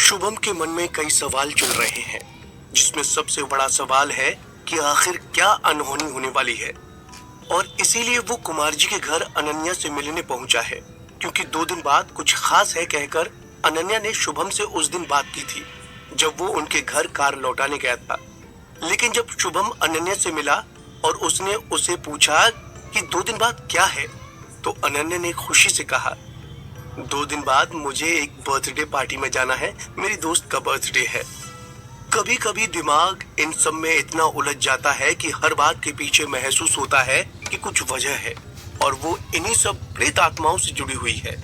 शुभम के मन में कई सवाल चल रहे हैं, जिसमें सबसे बड़ा सवाल है कि आखिर क्या अनहोनी होने वाली है। और इसीलिए वो कुमार जी के घर अनन्या से मिलने पहुंचा है, क्योंकि 2 दिन बाद कुछ खास है कहकर अनन्या ने शुभम से उस दिन बात की थी जब वो उनके घर कार लौटाने गया था। लेकिन जब शुभम अनन्या से मिला और उसने उसे पूछा कि 2 दिन बाद क्या है, तो अनन्या ने खुशी से कहा, 2 दिन बाद मुझे एक बर्थडे पार्टी में जाना है, मेरी दोस्त का बर्थडे है। कभी कभी दिमाग इन सब में इतना उलझ जाता है कि हर बात के पीछे महसूस होता है कि कुछ वजह है, और वो इन्हीं सब प्रेत आत्माओं से जुड़ी हुई है।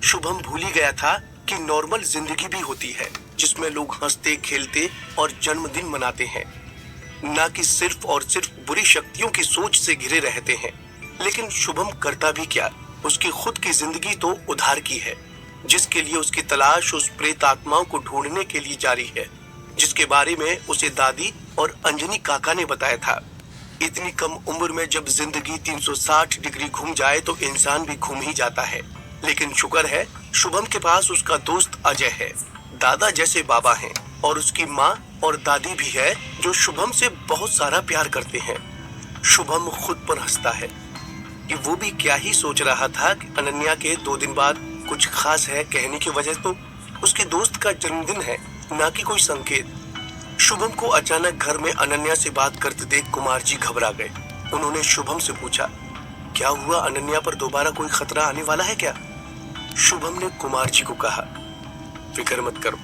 शुभम भूल ही गया था कि नॉर्मल जिंदगी भी होती है, जिसमें लोग हंसते खेलते और जन्मदिन मनाते हैं, ना कि सिर्फ और सिर्फ बुरी शक्तियों की सोच से घिरे रहते हैं। लेकिन शुभम करता भी क्या, उसकी खुद की जिंदगी तो उधार की है, जिसके लिए उसकी तलाश उस प्रेत आत्माओं को ढूंढने के लिए जारी है, जिसके बारे में उसे दादी और अंजनी काका ने बताया था। इतनी कम उम्र में जब जिंदगी 360 डिग्री घूम जाए तो इंसान भी घूम ही जाता है। लेकिन शुक्र है शुभम के पास उसका दोस्त अजय है, दादा जैसे बाबा हैं, और उसकी माँ और दादी भी है जो शुभम से बहुत सारा प्यार करते हैं। शुभम खुद पर हंसता है कि वो भी क्या ही सोच रहा था कि अनन्या के 2 दिन बाद कुछ खास है कहने की वजह तो उसके दोस्त का जन्मदिन है, ना कि कोई संकेत। शुभम को अचानक घर में अनन्या से बात करते देख कुमार जी घबरा गए। उन्होंने शुभम से पूछा, क्या हुआ, अनन्या पर दोबारा कोई खतरा आने वाला है क्या? शुभम ने कुमार जी को कहा, फिक्र मत करो,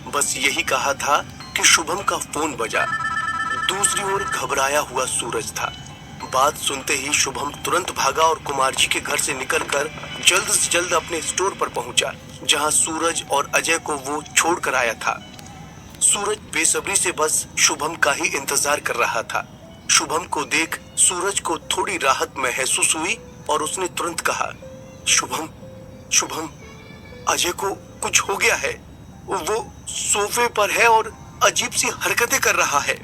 बस यही कहा था कि शुभम का फोन बजा। दूसरी ओर घबराया हुआ सूरज था। बात सुनते ही शुभम तुरंत भागा और कुमार जी के घर से निकलकर जल्द से जल्द अपने स्टोर पर पहुंचा, जहां सूरज और अजय को वो छोड़ कर आया था। सूरज बेसब्री से बस शुभम का ही इंतजार कर रहा था। शुभम को देख सूरज को थोड़ी राहत महसूस हुई और उसने तुरंत कहा, शुभम शुभम, अजय को कुछ हो गया है, वो सोफे पर है और अजीब सी हरकतें कर रहा है।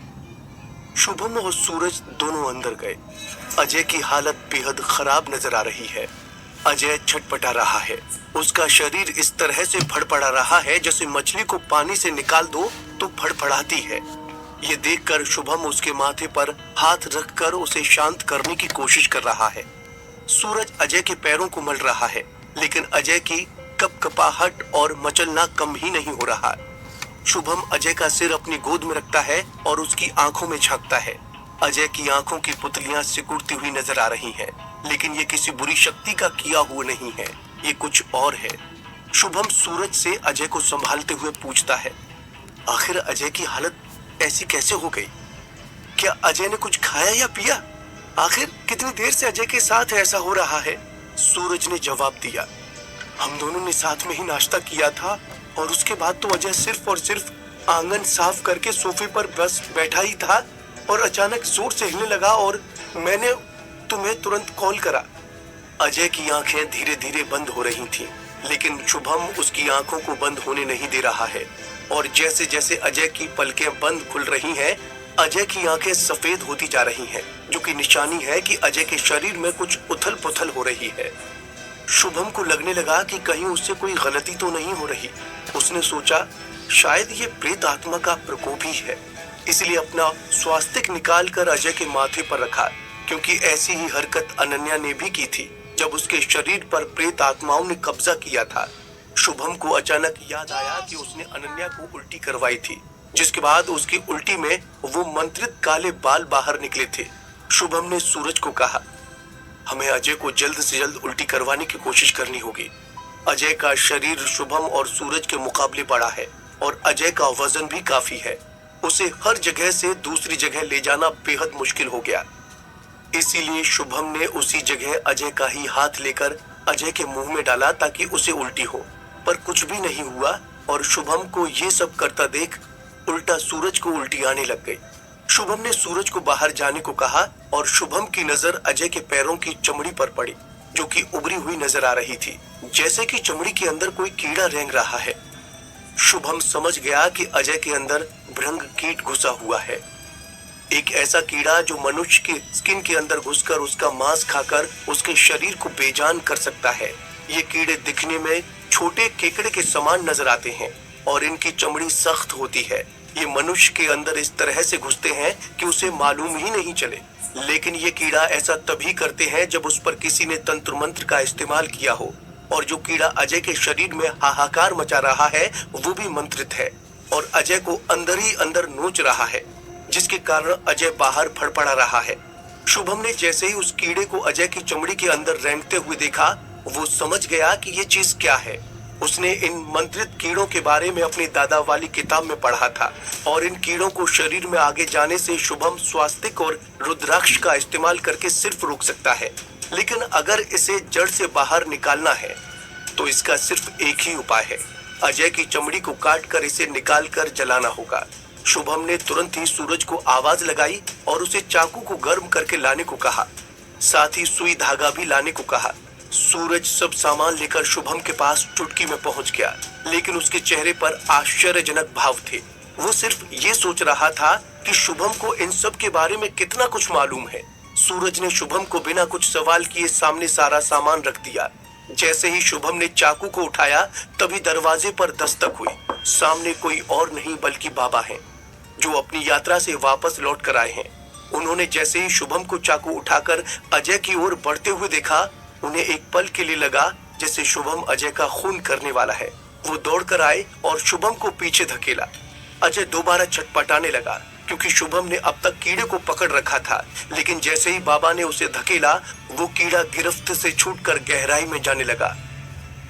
शुभम और सूरज दोनों अंदर गए। अजय की हालत बेहद खराब नजर आ रही है। अजय छटपटा रहा है, उसका शरीर इस तरह से फड़फड़ा रहा है जैसे मछली को पानी से निकाल दो तो फड़फड़ाती है। ये देखकर शुभम उसके माथे पर हाथ रखकर उसे शांत करने की कोशिश कर रहा है। सूरज अजय के पैरों को मल रहा है, लेकिन अजय की कपकपाहट और मचलना कम ही नहीं हो रहा। शुभम अजय का सिर अपनी गोद में रखता है और उसकी आंखों में झांकता है। अजय की आंखों की पुतलियां सिकुड़ती हुई नजर आ रही हैं, लेकिन ये किसी बुरी शक्ति का किया हुआ नहीं है, ये कुछ और है। शुभम सूरज से अजय को संभालते हुए पूछता है, आखिर अजय की हालत ऐसी कैसे हो गई? क्या अजय ने कुछ खाया या पिया? आखिर कितनी देर से अजय के साथ ऐसा हो रहा है? सूरज ने जवाब दिया, हम दोनों ने साथ में ही नाश्ता किया था और उसके बाद तो अजय सिर्फ और सिर्फ आंगन साफ करके सोफे पर बस बैठा ही था और अचानक जोर से हिलने लगा और मैंने तुम्हें तुरंत कॉल करा। अजय की आंखें धीरे धीरे बंद हो रही थीं, लेकिन शुभम उसकी आंखों को बंद होने नहीं दे रहा है, और जैसे जैसे अजय की पलकें बंद खुल रही हैं, अजय की आंखें सफेद होती जा रही हैं, जो कि निशानी है कि अजय के शरीर में कुछ उथल पुथल हो रही है। शुभम को लगने लगा कि कहीं उससे कोई गलती तो नहीं हो रही। उसने सोचा, शायद ये प्रेत आत्मा का प्रकोप ही है, इसलिए अपना स्वास्तिक निकाल कर अजय के माथे पर रखा, क्योंकि ऐसी ही हरकत अनन्या ने भी की थी जब उसके शरीर पर प्रेत आत्माओं ने कब्जा किया था। शुभम को अचानक याद आया कि उसने अनन्या को उल्टी करवाई थी, जिसके बाद उसकी उल्टी में वो मंत्रित काले बाल बाहर निकले थे। शुभम ने सूरज को कहा, हमें अजय को जल्द से जल्द उल्टी करवाने की कोशिश करनी होगी। अजय का शरीर शुभम और सूरज के मुकाबले बड़ा है और अजय का वजन भी काफी है। उसे हर जगह से दूसरी जगह ले जाना बेहद मुश्किल हो गया। इसीलिए शुभम ने उसी जगह अजय का ही हाथ लेकर अजय के मुंह में डाला ताकि उसे उल्टी हो, पर कुछ भी नहीं हुआ और शुभम को ये सब करता देख उल्टा सूरज को उल्टी आने लग गई। शुभम ने सूरज को बाहर जाने को कहा और शुभम की नजर अजय के पैरों की चमड़ी पर पड़ी, जो कि उभरी हुई नजर आ रही थी, जैसे कि चमड़ी के अंदर कोई कीड़ा रेंग रहा है। शुभम समझ गया कि अजय के अंदर भृंग कीट घुसा हुआ है, एक ऐसा कीड़ा जो मनुष्य के स्किन के अंदर घुसकर उसका मांस खाकर उसके शरीर को बेजान कर सकता है। ये कीड़े दिखने में छोटे केकड़े के समान नजर आते हैं और इनकी चमड़ी सख्त होती है। ये मनुष्य के अंदर इस तरह से घुसते हैं कि उसे मालूम ही नहीं चले। लेकिन ये कीड़ा ऐसा तभी करते हैं जब उस पर किसी ने तंत्र मंत्र का इस्तेमाल किया हो। और जो कीड़ा अजय के शरीर में हाहाकार मचा रहा है वो भी मंत्रित है और अजय को अंदर ही अंदर नोच रहा है, जिसके कारण अजय बाहर फड़फड़ा रहा है। शुभम ने जैसे ही उस कीड़े को अजय की चमड़ी के अंदर रेंगते हुए देखा, वो समझ गया कि ये चीज क्या है। उसने इन मंत्रित कीड़ों के बारे में अपनी दादा वाली किताब में पढ़ा था और इन कीड़ों को शरीर में आगे जाने से शुभम स्वास्तिक और रुद्राक्ष का इस्तेमाल करके सिर्फ रोक सकता है। लेकिन अगर इसे जड़ से बाहर निकालना है तो इसका सिर्फ एक ही उपाय है, अजय की चमड़ी को काट कर इसे निकाल कर जलाना होगा। शुभम ने तुरंत ही सूरज को आवाज लगाई और उसे चाकू को गर्म करके लाने को कहा, साथ ही सुई धागा भी लाने को कहा। सूरज सब सामान लेकर शुभम के पास चुटकी में पहुंच गया, लेकिन उसके चेहरे पर आश्चर्यजनक भाव थे। वो सिर्फ ये सोच रहा था कि शुभम को इन सब के बारे में कितना कुछ मालूम है। सूरज ने शुभम को बिना कुछ सवाल किए सामने सारा सामान रख दिया। जैसे ही शुभम ने चाकू को उठाया तभी दरवाजे पर दस्तक हुई। सामने कोई और नहीं बल्कि बाबा हैं, जो अपनी यात्रा से वापस लौट कर आए हैं। उन्होंने जैसे ही शुभम को चाकू उठाकर अजय की ओर बढ़ते हुए देखा, उन्हें एक पल के लिए लगा जैसे शुभम अजय का खून करने वाला है। वो दौड़कर आए और शुभम को पीछे धकेला। अजय दोबारा छटपटाने लगा क्योंकि शुभम ने अब तक कीड़े को पकड़ रखा था, लेकिन जैसे ही बाबा ने उसे धकेला वो कीड़ा गिरफ्त से छूटकर गहराई में जाने लगा।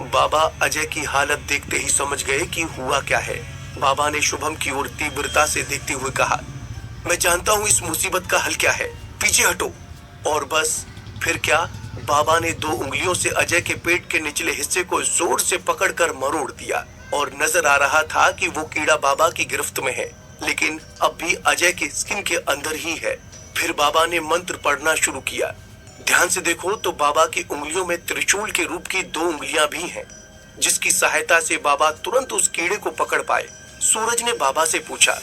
बाबा अजय की हालत देखते ही समझ गए कि हुआ क्या है। बाबा ने शुभम की ओर तीव्रता से देखते हुए कहा, मैं जानता हूँ इस मुसीबत का हल क्या है, पीछे हटो। और बस फिर क्या, बाबा ने 2 उंगलियों से अजय के पेट के निचले हिस्से को जोर से पकड़कर मरोड़ दिया और नजर आ रहा था कि वो कीड़ा बाबा की गिरफ्त में है, लेकिन अब भी अजय की स्किन के अंदर ही है। फिर बाबा ने मंत्र पढ़ना शुरू किया। ध्यान से देखो तो बाबा की उंगलियों में त्रिशूल के रूप की 2 उंगलियां भी हैं, जिसकी सहायता से बाबा तुरंत उस कीड़े को पकड़ पाए। सूरज ने बाबा से पूछा,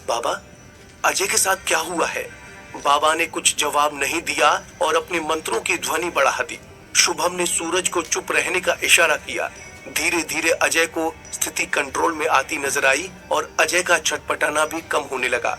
बाबा अजय के साथ क्या हुआ है? बाबा ने कुछ जवाब नहीं दिया और अपने मंत्रों की ध्वनि बढ़ा दी। शुभम ने सूरज को चुप रहने का इशारा किया। धीरे धीरे अजय को स्थिति कंट्रोल में आती नजर आई और अजय का छटपटाना भी कम होने लगा।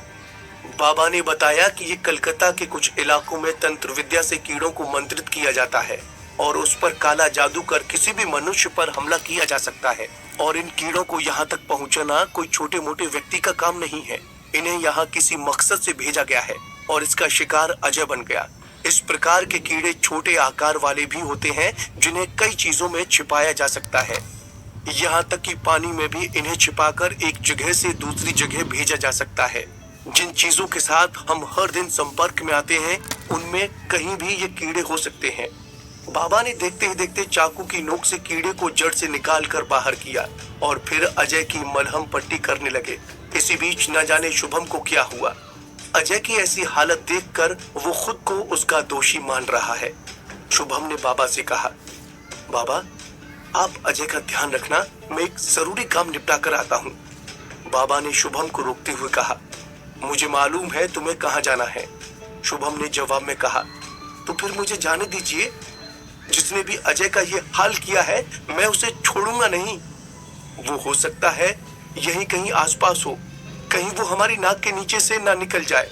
बाबा ने बताया कि ये कलकत्ता के कुछ इलाकों में तंत्र विद्या से कीड़ों को मंत्रित किया जाता है और उस पर काला जादू कर किसी भी मनुष्य पर हमला किया जा सकता है। और इन कीड़ों को यहाँ तक पहुँचाना कोई छोटे मोटे व्यक्ति का काम नहीं है। इन्हें यहाँ किसी मकसद से भेजा गया है और इसका शिकार अजय बन गया। इस प्रकार के कीड़े छोटे आकार वाले भी होते हैं जिन्हें कई चीजों में छिपाया जा सकता है। यहाँ तक कि पानी में भी इन्हें छिपाकर एक जगह से दूसरी जगह भेजा जा सकता है। जिन चीजों के साथ हम हर दिन संपर्क में आते हैं उनमें कहीं भी ये कीड़े हो सकते हैं। बाबा ने देखते ही देखते चाकू की नोक से कीड़े को जड़ से निकाल कर बाहर किया और फिर अजय की मलहम पट्टी करने लगे। इसी बीच न जाने शुभम को क्या हुआ। अजय की ऐसी हालत देखकर वो खुद को उसका दोषी मान रहा है। शुभम ने बाबा से कहा, बाबा आप अजय का ध्यान रखना, मैं एक जरूरी काम निपटा कर आता हूँ। बाबा ने शुभम को रोकते हुए कहा, मुझे मालूम है तुम्हें कहाँ जाना है। शुभम ने जवाब में कहा, तो फिर मुझे जाने दीजिए। जिसने भी अजय का ये हाल किया है मैं उसे छोड़ूंगा नहीं। वो हो सकता है यहीं कहीं आसपास हो, कहीं वो हमारी नाक के नीचे से ना निकल जाए।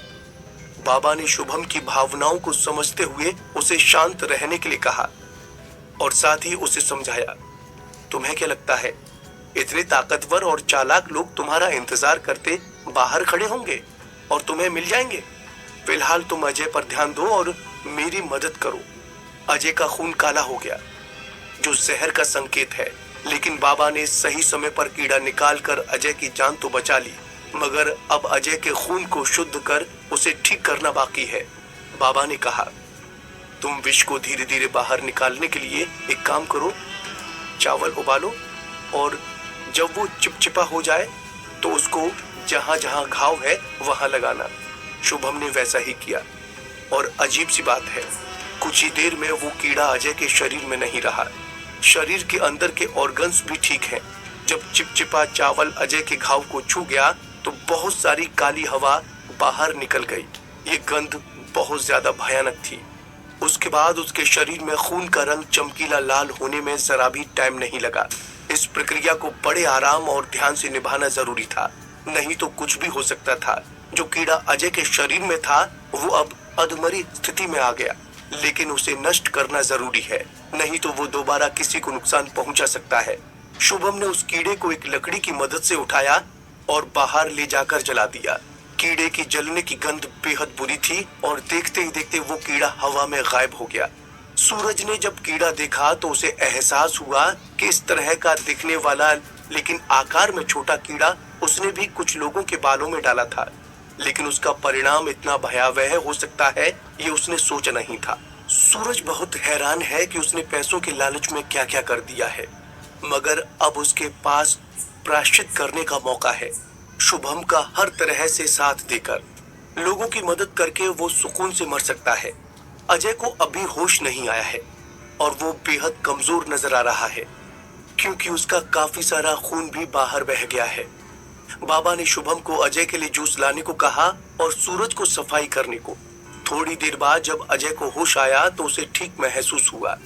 बाबा ने शुभम की भावनाओं को समझते हुए उसे शांत रहने के लिए कहा और साथ ही उसे समझाया, तुम्हें क्या लगता है इतने ताकतवर और चालाक लोग तुम्हारा इंतजार करते बाहर खड़े होंगे और तुम्हें मिल जाएंगे? फिलहाल तुम अजय पर ध्यान दो और मेरी मदद करो। अजय का खून काला हो गया, जो जहर का संकेत है, लेकिन बाबा ने सही समय पर कीड़ा निकालकर अजय की जान तो बचा ली, मगर अब अजय के खून को शुद्ध कर उसे ठीक करना बाकी है। बाबा ने कहा, तुम विष को धीरे धीरे बाहर निकालने के लिए एक काम करो, चावल उबालो और जब वो चिपचिपा हो जाए तो उसको जहां जहां घाव है वहां लगाना। शुभम ने वैसा ही किया और अजीब सी बात है, कुछ ही देर में वो कीड़ा अजय के शरीर में नहीं रहा। शरीर के अंदर के ऑर्गन्स भी ठीक हैं। जब चिपचिपा चावल अजय के घाव को छू गया तो बहुत सारी काली हवा बाहर निकल गई। ये गंध बहुत ज्यादा भयानक थी। उसके बाद उसके शरीर में खून का रंग चमकीला लाल होने में जरा भी टाइम नहीं लगा। इस प्रक्रिया को बड़े आराम और ध्यान से निभाना जरूरी था, नहीं तो कुछ भी हो सकता था। जो कीड़ा अजय के शरीर में था वो अब अधमरी स्थिति में आ गया, लेकिन उसे नष्ट करना जरूरी है, नहीं तो वो दोबारा किसी को नुकसान पहुंचा सकता है। शुभम ने उस कीड़े को एक लकड़ी की मदद से उठाया और बाहर ले जाकर जला दिया। कीड़े की जलने की गंध बेहद बुरी थी और देखते ही देखते वो कीड़ा हवा में गायब हो गया। सूरज ने जब कीड़ा देखा तो उसे एहसास हुआ कि इस तरह का दिखने वाला लेकिन आकार में छोटा कीड़ा उसने भी कुछ लोगों के बालों में डाला था, लेकिन उसका परिणाम इतना भयावह हो सकता है ये उसने सोचा नहीं था। सूरज बहुत हैरान है कि उसने पैसों के लालच में क्या क्या कर दिया है, मगर अब उसके पास प्रायश्चित करने का मौका है। शुभम का हर तरह से साथ देकर, लोगों की मदद करके वो सुकून से मर सकता है। अजय को अभी होश नहीं आया है और वो बेहद कमजोर नजर आ रहा है, क्योंकि उसका काफी सारा खून भी बाहर बह गया है। बाबा ने शुभम को अजय के लिए जूस लाने को कहा और सूरज को सफाई करने को। थोड़ी देर बाद जब अजय को होश आया तो उसे ठीक महसूस हुआ।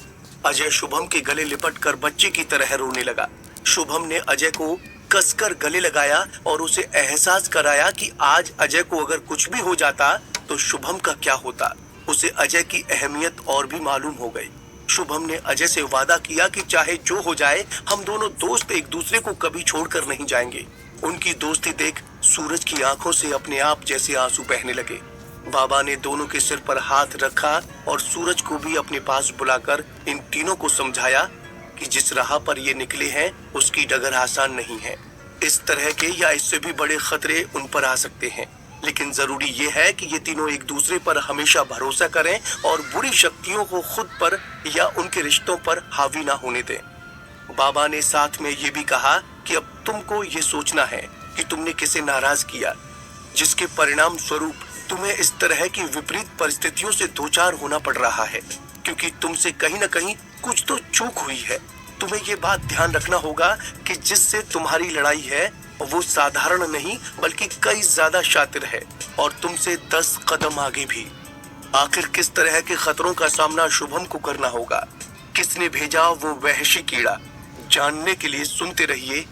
अजय शुभम के गले लिपट कर बच्चे की तरह रोने लगा। शुभम ने अजय को कसकर गले लगाया और उसे एहसास कराया कि आज अजय को अगर कुछ भी हो जाता तो शुभम का क्या होता। उसे अजय की अहमियत और भी मालूम हो गई। शुभम ने अजय से वादा किया कि चाहे जो हो जाए हम दोनों दोस्त एक दूसरे को कभी छोड़कर नहीं जाएंगे। उनकी दोस्ती देख सूरज की आंखों से अपने आप जैसे आंसू बहने लगे। बाबा ने दोनों के सिर पर हाथ रखा और सूरज को भी अपने पास बुलाकर इन तीनों को समझाया कि जिस राह पर ये निकले हैं उसकी डगर आसान नहीं है। इस तरह के या इससे भी बड़े खतरे उन पर आ सकते हैं, लेकिन जरूरी ये है कि ये तीनों एक दूसरे पर हमेशा भरोसा करें और बुरी शक्तियों को खुद पर या उनके रिश्तों पर हावी ना होने दें। बाबा ने साथ में ये भी कहा कि अब तुमको ये सोचना है कि तुमने किसे नाराज किया, जिसके परिणाम स्वरूप तुम्हें इस तरह की विपरीत परिस्थितियों से दो चार होना पड़ रहा है, क्योंकि तुमसे कहीं न कहीं कुछ तो चूक हुई है। तुम्हें ये बात ध्यान रखना होगा कि जिससे तुम्हारी लड़ाई है वो साधारण नहीं बल्कि कई ज्यादा शातिर है और तुमसे 10 कदम आगे भी। आखिर किस तरह के खतरों का सामना शुभम को करना होगा, किसने भेजा वो वहशी कीड़ा, जानने के लिए सुनते रहिए